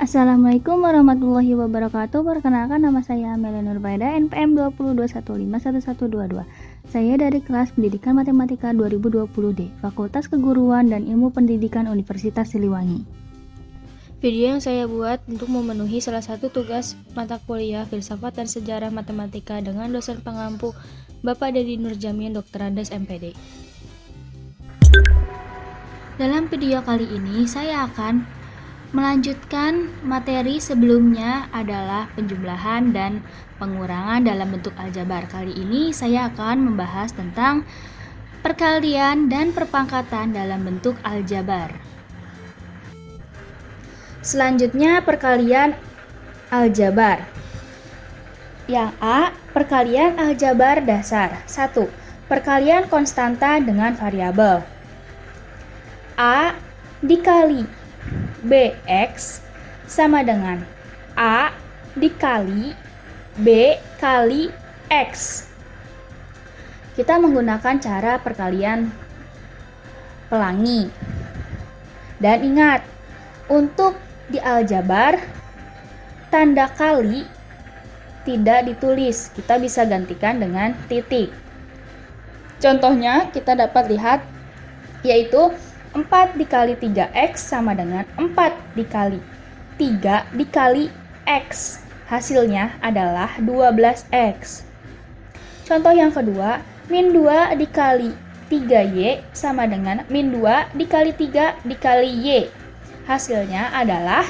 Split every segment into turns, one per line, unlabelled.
Assalamualaikum warahmatullahi wabarakatuh. Perkenalkan, nama saya Amelia Nurbaida, NPM 2021151122. Saya dari kelas Pendidikan Matematika 2020D, Fakultas Keguruan dan Ilmu Pendidikan Universitas Siliwangi.
Video yang saya buat untuk memenuhi salah satu tugas mata kuliah Filsafat dan Sejarah Matematika dengan dosen pengampu Bapak Dedi Nurjamin, Dr. Andes, MPD. Dalam video kali ini saya akan melanjutkan materi sebelumnya adalah penjumlahan dan pengurangan dalam bentuk aljabar. Kali ini saya akan membahas tentang perkalian dan perpangkatan dalam bentuk aljabar. Selanjutnya perkalian aljabar. Yang A, perkalian aljabar dasar. 1. Perkalian konstanta dengan variabel. A dikali Bx sama dengan A dikali B kali X. Kita menggunakan cara perkalian pelangi. Dan ingat, untuk di aljabar, tanda kali tidak ditulis. Kita bisa gantikan dengan titik. Contohnya kita dapat lihat, yaitu 4 dikali 3x sama dengan 4 dikali 3 dikali x. Hasilnya adalah 12x. Contoh yang kedua, min 2 dikali 3y sama dengan min 2 dikali 3 dikali y. Hasilnya adalah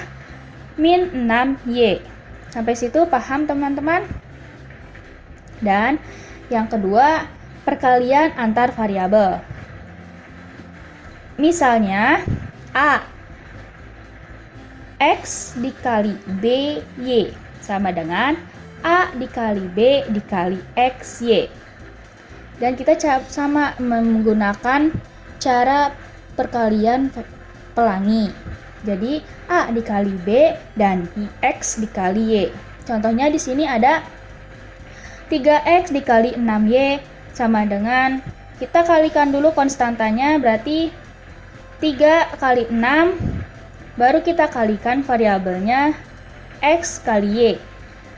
min 6y. Sampai situ paham teman-teman? Dan yang kedua, perkalian antar variabel. Misalnya A X dikali B Y sama dengan A dikali B dikali X Y. Dan kita sama menggunakan cara perkalian pelangi. Jadi A dikali B dan X dikali Y. Contohnya di sini ada 3X dikali 6Y sama dengan, kita kalikan dulu konstantanya, berarti 3 kali 6, baru kita kalikan variabelnya X kali Y.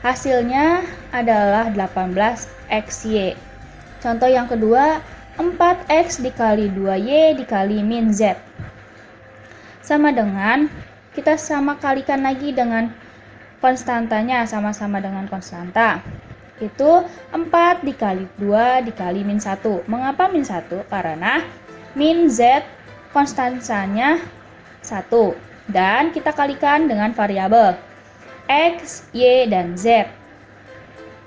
Hasilnya adalah 18XY. Contoh yang kedua, 4X dikali 2Y dikali min Z. Sama dengan, kita sama kalikan lagi dengan konstantanya, sama-sama dengan konstanta. Itu 4 dikali 2 dikali min 1. Mengapa min 1? Karena min Z konstantanya 1, dan kita kalikan dengan variabel X, Y, dan Z.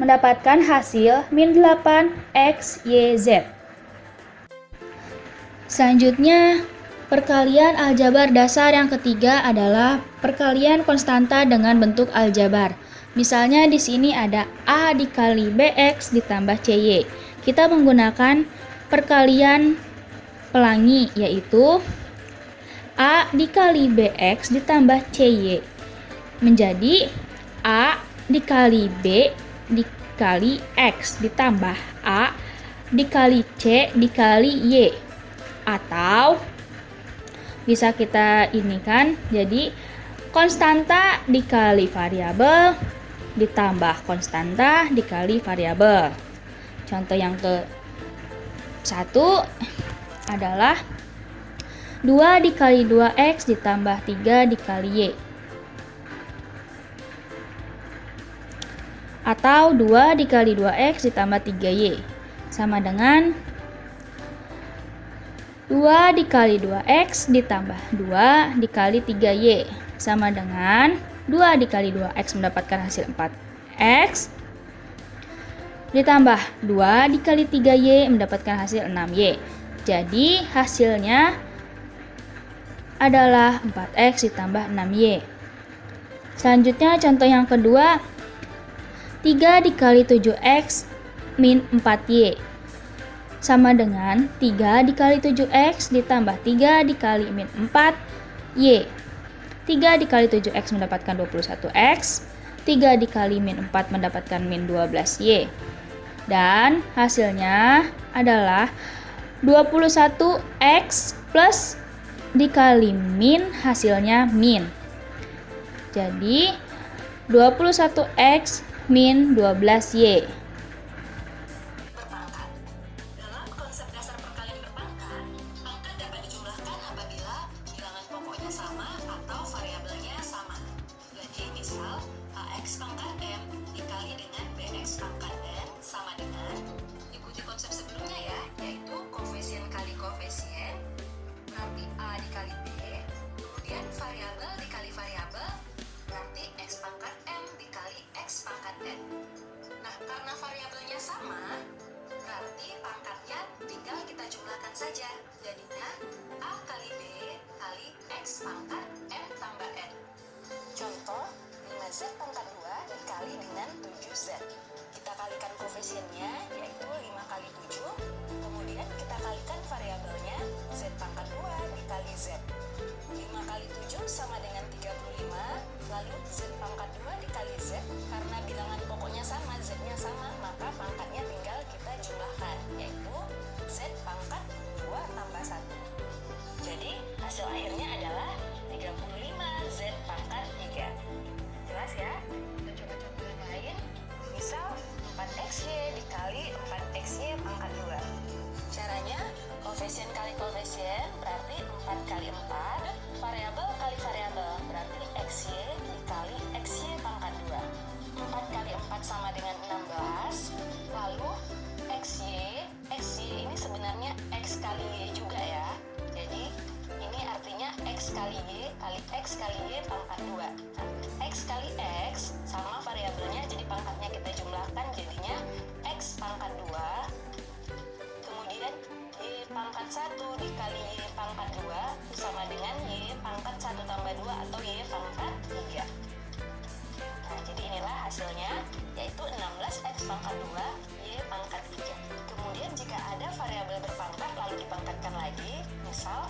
Mendapatkan hasil min 8X, Y, Z. Selanjutnya, perkalian aljabar dasar yang ketiga adalah perkalian konstanta dengan bentuk aljabar. Misalnya di sini ada A dikali BX ditambah CY. Kita menggunakan perkalian pelangi, yaitu A dikali BX ditambah CY menjadi A dikali B dikali X ditambah A dikali C dikali Y. Atau bisa kita inikan jadi konstanta dikali variabel ditambah konstanta dikali variabel. Contoh yang ke-1 adalah 2 dikali 2x ditambah 3 dikali y. Atau 2 dikali 2x ditambah 3y. Sama dengan 2 dikali 2x ditambah 2 dikali 3y. Sama dengan 2 dikali 2x mendapatkan hasil 4x. Ditambah 2 dikali 3y mendapatkan hasil 6y. Jadi hasilnya adalah 4x ditambah 6y. Selanjutnya contoh yang kedua, 3 dikali 7x min 4y sama dengan 3 dikali 7x ditambah 3 dikali min 4y. 3 dikali 7x mendapatkan 21x, 3 dikali min 4 mendapatkan min 12y. Dan hasilnya adalah 21x plus dikali min, hasilnya min. Jadi 21X min 12Y.
Berpangkat. Dalam konsep dasar perkalian berpangkat, pangkat dapat dijumlahkan apabila bilangan pokoknya sama atau variabelnya sama. Jadi misal AX pangkat M dikali dengan BX pangkat N sama dengan, ikuti konsep sebelumnya ya, yaitu koefisien kali koefisien, berarti A dikali B, kemudian variabel dikali variabel, berarti X pangkat M dikali X pangkat N. Nah, karena variabelnya sama, berarti pangkatnya tinggal kita jumlahkan saja. Jadinya A kali B kali X pangkat M tambah N. Contoh, 5Z pangkat 2 dikali dengan 7Z. Kita kalikan koefisiennya, yaitu 5 kali 7. Kemudian kita kalikan variabelnya, Z pangkat 2 dikali Z. 5 kali 7 sama dengan 35, lalu Z pangkat 2 dikali Z, karena bilangan pokoknya sama, Z-nya sama, maka pangkatnya tinggal kita jumlahkan, yaitu Z pangkat 2 tambah 1. Jadi, hasil akhirnya adalah 35 Z pangkat 3. Jelas ya? Kita coba contoh yang lain. Misal, 4XY dikali 4XY pangkat 2. Caranya, koefisien kali koefisien berarti 4 kali 4, variabel kali variabel berarti XY dikali XY pangkat 2. 4 kali 4 sama dengan 16, lalu XY ini sebenarnya X kali Y juga ya. Jadi, ini artinya X kali Y kali X kali Y pangkat 2. Nah, X kali X sama variabelnya, jadi pangkatnya kita jumlahkan jadinya X pangkat 2. Kemudian Y pangkat 1 dikali Y pangkat 2 sama dengan Y pangkat 1 tambah 2 atau Y pangkat 3. Nah, jadi inilah hasilnya, yaitu 16X pangkat 2 Y pangkat 3. Kemudian jika ada variabel berpangkat lalu dipangkatkan lagi, misal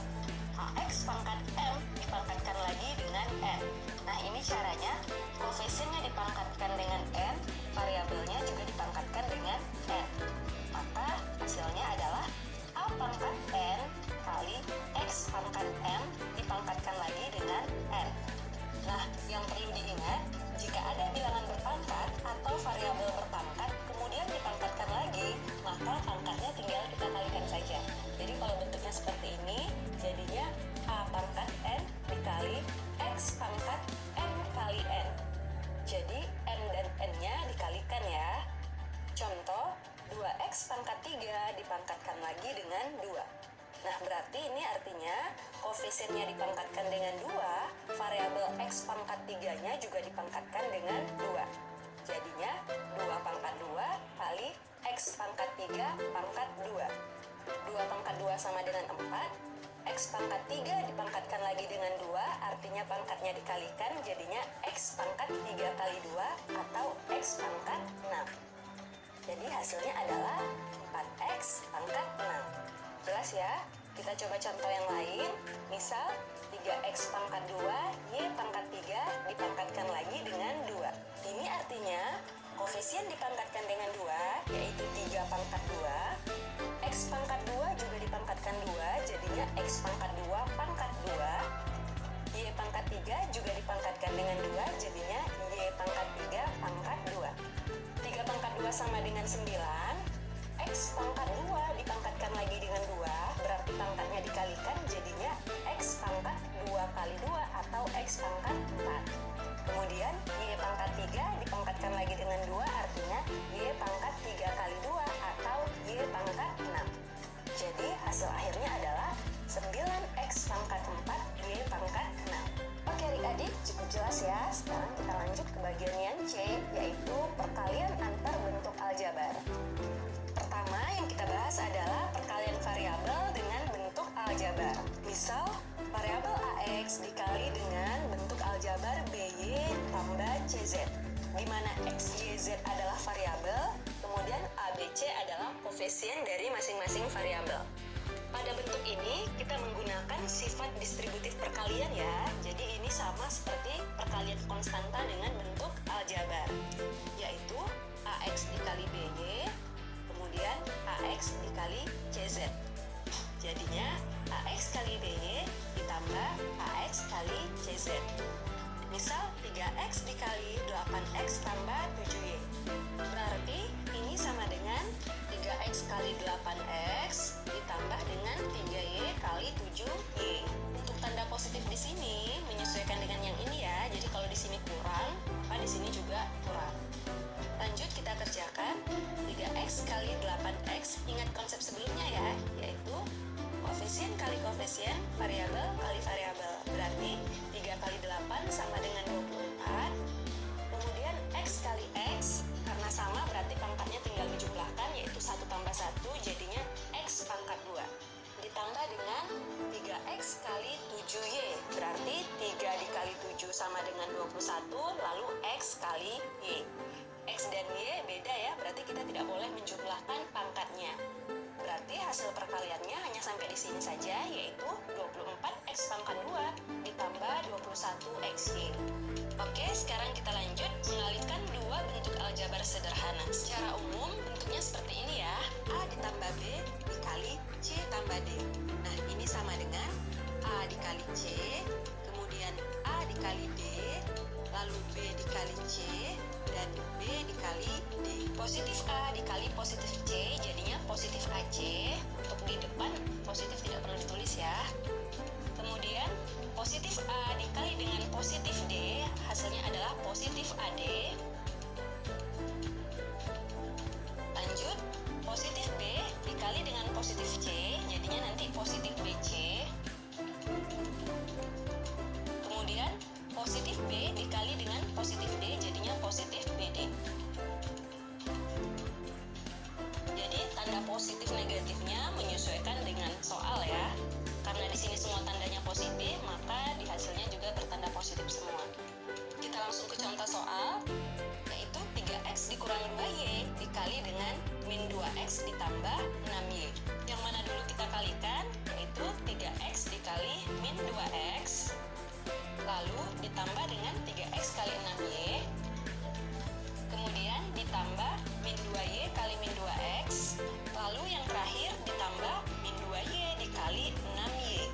AX pangkat M dipangkatkan lagi dengan N. Nah, ini caranya, koefisiennya dipangkatkan dengan N, variabelnya juga dipangkatkan dengan N. Maka hasilnya adalah A pangkat N kali X pangkat M dipangkatkan lagi dengan N. Nah, yang perlu diingat, jika ada bilangan berpangkat atau variabel berpangkat kemudian dipangkatkan lagi, maka pangkatnya tinggal kita kalikan saja. Jadi kalau bentuknya seperti ini, jadinya A pangkat N dikali X pangkat M kali N. Jadi M dan N-nya dikalikan ya. Contoh, 2X pangkat 3 dipangkatkan lagi dengan 2. Nah, berarti ini artinya koefisiennya dipangkatkan dengan 2, variabel X pangkat 3-nya juga dipangkatkan dengan 2. Jadinya 2 pangkat 2 kali X pangkat 3 pangkat 2. 2 pangkat 2 sama dengan 4. X pangkat 3 dipangkatkan lagi dengan 2, artinya pangkatnya dikalikan, jadinya X pangkat 3 kali 2 atau X pangkat 6. Jadi hasilnya adalah 4X pangkat 6. Jelas ya? Kita coba contoh yang lain. Misal 3X pangkat 2, Y pangkat 3 dipangkatkan lagi dengan 2. Ini artinya koefisien dipangkatkan dengan 2, yaitu 3 pangkat 2. X pangkat 2 juga dipangkatkan 2, jadinya X pangkat 2 pangkat 2. Y pangkat 3 juga dipangkatkan dengan 2, jadinya Y pangkat 3 pangkat 2. 3 pangkat 2 sama dengan 9. X pangkat 2 dipangkatkan lagi dengan 2, berarti pangkatnya dikalikan, jadinya X pangkat 2 kali 2 atau X pangkat 4. Kemudian Y pangkat 3 dipangkatkan lagi dengan 2, artinya Y pangkat 3 kali 2 atau Y pangkat 6. Jadi hasil akhirnya adalah 9X pangkat 4 Y pangkat 6. Oke adik-adik, cukup jelas ya. Sekarang kita lanjut ke bagian yang C, yaitu perkalian antar bentuk aljabar. Pertama yang kita bahas adalah perkalian variabel dengan bentuk aljabar. Misal, variabel AX dikali dengan bentuk aljabar BY tambah CZ, di mana X, Y, Z adalah variabel, kemudian A, B, C adalah koefisien dari masing-masing variabel. Pada bentuk ini, kita menggunakan sifat distributif perkalian ya. Jadi ini sama seperti perkalian konstanta dengan bentuk aljabar, yaitu AX dikali BY, kemudian AX dikali CZ. Jadinya AX kali BY ditambah AX kali CZ. Misal 3x dikali 8x tambah 7y. Berarti ini sama dengan 3x kali 8x ditambah dengan 3y kali 7y. Untuk tanda positif di sini menyesuaikan dengan yang ini ya. Jadi kalau di sini kurang, maka di sini juga kurang. Lanjut kita kerjakan 3x kali 8x. Ingat konsep sebelumnya ya, yaitu koefisien kali koefisien, variabel kali variabel. Berarti 3 kali 8 sama dengan 24. Kemudian x kali x, karena sama berarti pangkatnya tinggal dijumlahkan, yaitu 1 tambah 1 jadinya x pangkat 2. Ditambah dengan 3x kali 7y, berarti 3 dikali 7 sama dengan 21, lalu x kali y. X dan y beda ya, berarti kita tidak boleh menjumlahkan pangkatnya. Berarti hasil perkaliannya hanya sampai di sini saja, yaitu 24x pangkat 2 ditambah 21xy. Oke, sekarang kita lanjut mengalihkan dua bentuk aljabar sederhana. Secara umum bentuknya seperti ini ya, A ditambah B dikali C tambah D. Nah, ini sama dengan A dikali C, kemudian A dikali D, lalu B dikali C, dan B dikali D. Positif A dikali positif C, jadinya positif AC. Untuk di depan, positif tidak perlu ditulis ya. Kemudian, positif A dikali dengan positif D, hasilnya adalah positif AD. Lanjut, positif B dikali dengan positif C, jadinya nanti positif BC. Kemudian, positif B dikali dengan positif D, jadinya positif BD. Jadi, tanda positif negatifnya menyesuaikan dengan soal ya. Karena di sini semua tandanya positif, maka di hasilnya juga bertanda positif semua. Kita langsung ke contoh soal, yaitu 3x dikurang 2y dikali dengan min 2x ditambah 6y. Yang mana dulu kita kalikan, yaitu 3x dikali min 2x, lalu ditambah dengan 3x kali 6y, kemudian ditambah min 2y kali min 2x, lalu yang terakhir ditambah min 2y dikali 6y.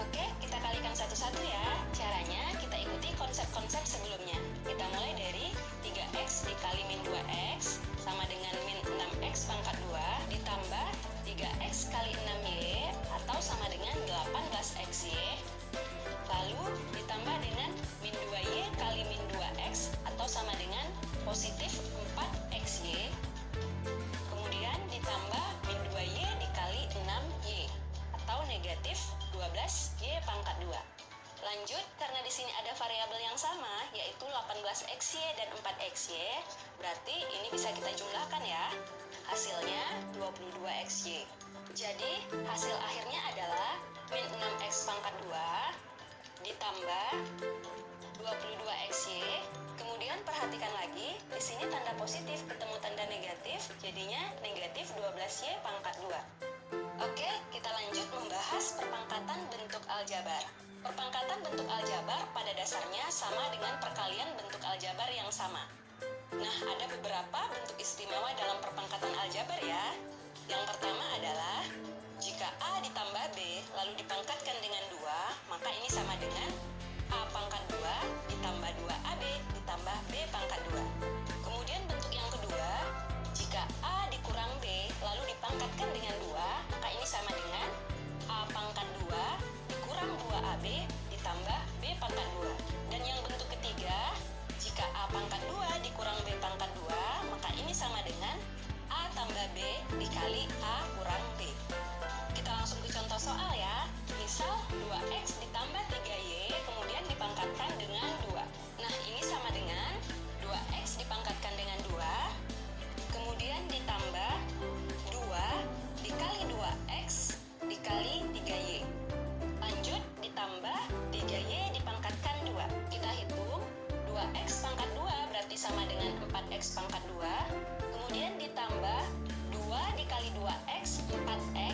Oke, kita kalikan satu-satu ya. Caranya kita ikuti konsep-konsep sebelumnya. Kita mulai dari 3x dikali min 2x sama dengan min 6x pangkat 2 ditambah 3x kali 6y atau sama dengan 18xy, lalu ditambah dengan min 2y kali min 2x atau sama dengan positif 4xy, kemudian ditambah min 2y dikali 6y atau negatif 12y pangkat 2. Lanjut, karena di sini ada variabel yang sama, yaitu 18xy dan 4xy, berarti ini bisa kita jumlahkan ya. Hasilnya 22xy. Jadi, hasil akhirnya adalah min 6x pangkat 2 ditambah 22xy. Kemudian perhatikan lagi, di sini tanda positif ketemu tanda negatif, jadinya negatif 12y pangkat 2. Oke, kita lanjut membahas perpangkatan bentuk aljabar. Perpangkatan bentuk aljabar pada dasarnya sama dengan perkalian bentuk aljabar yang sama. Nah, ada beberapa bentuk istimewa dalam perpangkatan aljabar ya. Yang pertama adalah jika A ditambah B lalu dipangkatkan dengan 2, maka ini sama dengan A pangkat 2 ditambah 2AB ditambah B pangkat 2. Kemudian bentuk yang kedua, jika A dikurang B lalu dipangkatkan dengan 2, maka ini sama dengan A pangkat 2 dikurang 2AB ditambah B pangkat 2. Dan yang bentuk ketiga, jika A pangkat 2 dikurang B pangkat 2, maka ini sama dengan A tambah B dikali A kurang B. Kita langsung ke contoh soal ya. Misal 2x ditambah 3y kemudian dipangkatkan dengan 2. Nah, ini sama dengan 2x dipangkatkan dengan 2, kemudian ditambah 2 dikali 2x dikali 3y. Lanjut, ditambah 3y dipangkatkan 2. Kita hitung 2x pangkat 2 berarti sama dengan 4x pangkat 2. Kemudian ditambah 2 dikali 2x, 4x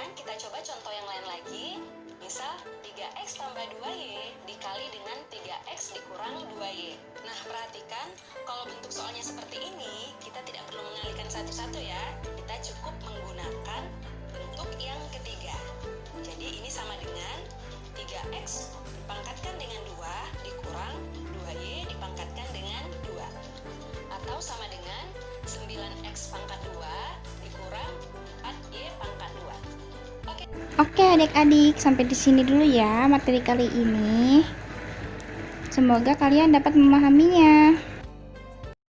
Kemudian kita coba contoh yang lain lagi. Misal 3x tambah 2y dikali dengan 3x dikurang 2y. Nah, perhatikan kalau bentuk soalnya seperti ini, kita tidak perlu mengalihkan satu-satu ya. Kita cukup menggunakan bentuk yang ketiga. Jadi ini sama dengan 3x dipangkatkan dengan 2 dikurang 2y dipangkatkan dengan 2. Atau sama dengan 9x pangkat 2 dikurang 4y pangkat 2.
Oke adik-adik, sampai di sini dulu ya materi kali ini. Semoga kalian dapat memahaminya.